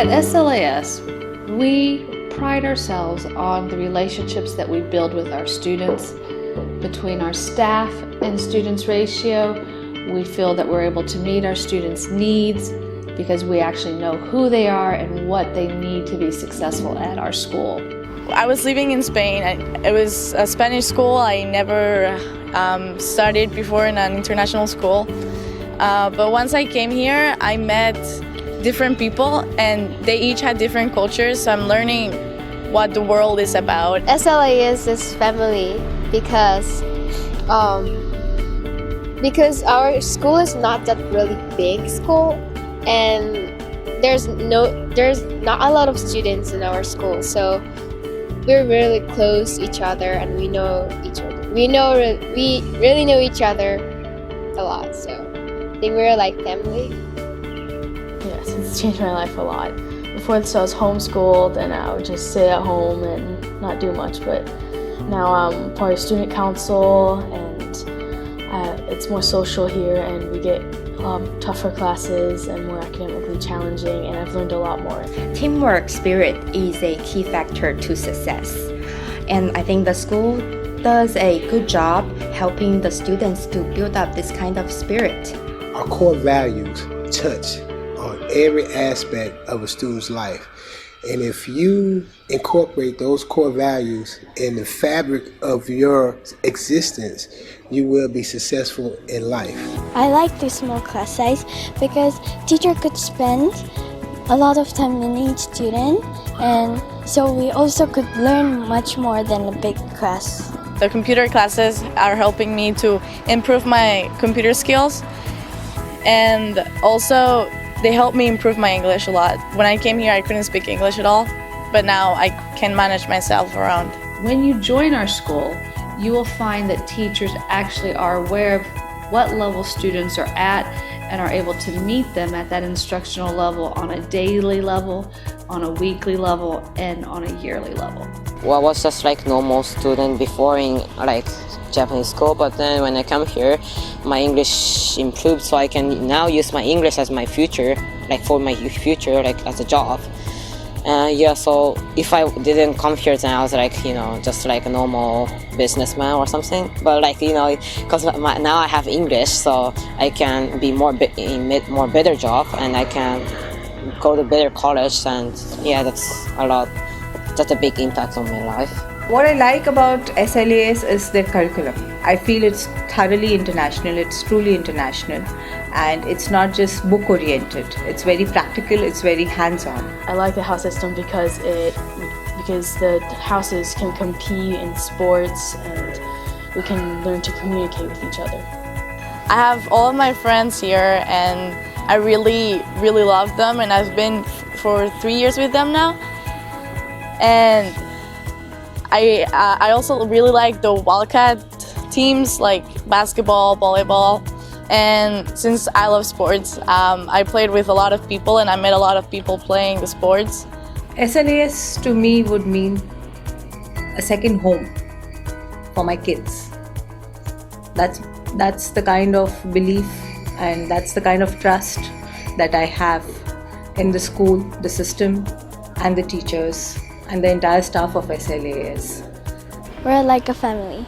At SLAS, we pride ourselves on the relationships that we build with our students. Between our staff and students ratio, we feel that we're able to meet our students' needs because we actually know who they are and what they need to be successful at our school. I was living in Spain. It was a Spanish school. I never studied before in an international school. But once I came here, I met different people and they each had different cultures, so I'm learning what the world is about. SLAS is family because our school is not that really big school, and there's not a lot of students in our school, so we're really close to each other and we know each other. We really know each other a lot, so I think we're like family. Yes, it's changed my life a lot. Before this I was homeschooled and I would just sit at home and not do much, but now I'm part of student council and it's more social here and we get tougher classes and more academically challenging, and I've learned a lot more. Teamwork spirit is a key factor to success, and I think the school does a good job helping the students to build up this kind of spirit. Our core values touch on every aspect of a student's life. And if you incorporate those core values in the fabric of your existence, you will be successful in life. I like the small class size because teacher could spend a lot of time in each student, and so we also could learn much more than a big class. The computer classes are helping me to improve my computer skills, and also they help me improve my English a lot. When I came here, I couldn't speak English at all, but now I can manage myself around. When you join our school, you will find that teachers actually are aware of what level students are at and are able to meet them at that instructional level on a daily level, on a weekly level, and on a yearly level. Well, I was just like normal student before in like Japanese school, but then when I come here, my English improved, so I can now use my English as my future, like for my future, like as a job. Yeah, so if I didn't come here, then I was like, just like a normal businessman or something. But like, because now I have English, so I can be more better job, and I can go to better college, and yeah, that's a big impact on my life. What I like about SLAS is their curriculum. I feel it's thoroughly international, it's truly international, and it's not just book oriented. It's very practical, it's very hands-on. I like the house system because the houses can compete in sports and we can learn to communicate with each other. I have all of my friends here and I really, really love them, and I've been for 3 years with them now. And I also really like the Wildcat teams, like basketball, volleyball, and since I love sports, I played with a lot of people and I met a lot of people playing the sports. SLAS to me would mean a second home for my kids. That's the kind of belief and that's the kind of trust that I have in the school, the system, and the teachers and the entire staff of SLAS. We're like a family.